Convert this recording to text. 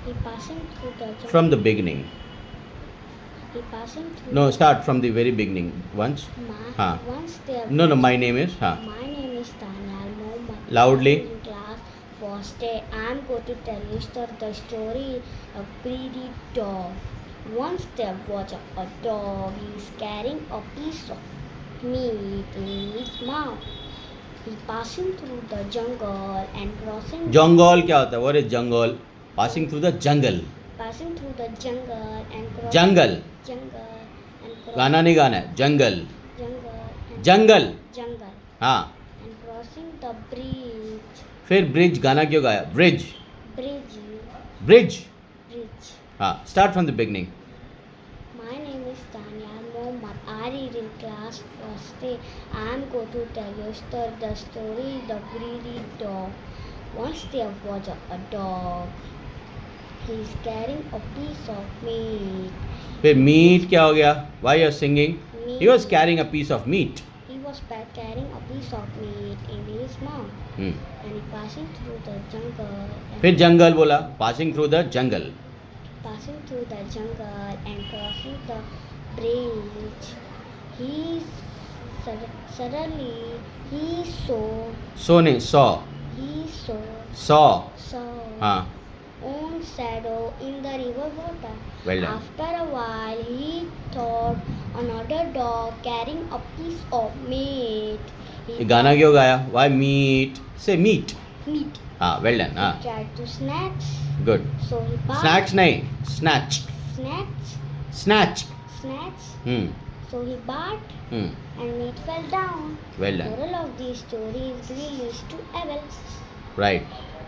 He passing through the jungle. From the beginning. He passing through. No, start from the very beginning. Once. हाँ. Once there. No, my name is. हाँ. My name is Daniel Mohammed. Loudly. In class first day, I am going to tell you the story of greedy dog. Once there was a dog. He is carrying a piece of meat in his mouth. He passing through the jungle and crossing. Jungle क्या होता है? What is jungle? Passing through the jungle. Passing through the jungle and crossing. Jungle. Jungle and crossing. गाना नहीं गाना है. Jungle. Jungle. And Jungle. Jungle. हाँ. And crossing the bridge. फिर bridge गाना क्यों गाया? Bridge. Bridge. Bridge. Bridge. हाँ. Start from the beginning. My name is Daniel Mohammed. I read in class first day. I am going to tell you the story the greedy dog. Once there was a dog. He is carrying a piece of meat. फिर meat क्या हो गया? Why you are singing? Meat. He was carrying a piece of meat. He was carrying a piece of meat in his mouth. And he passing through the jungle. फिर jungle बोला. Passing through the jungle. Passing through the jungle and crossing the bridge. He suddenly he saw. So नहीं saw. He Saw. हाँ. own shadow in the river water. Well done. After a while, he thought another dog carrying a piece of meat. ये गाना क्यों गाया? Why meat? Say meat. Meat. हाँ. Well done. हाँ. He tried to snatch. Good. So he barked. Snacks नहीं. Snatch. Snatch. Snatch. Snatch. So he barked and meat fell down. Well done. Moral of the story is greed leads to evil. Right.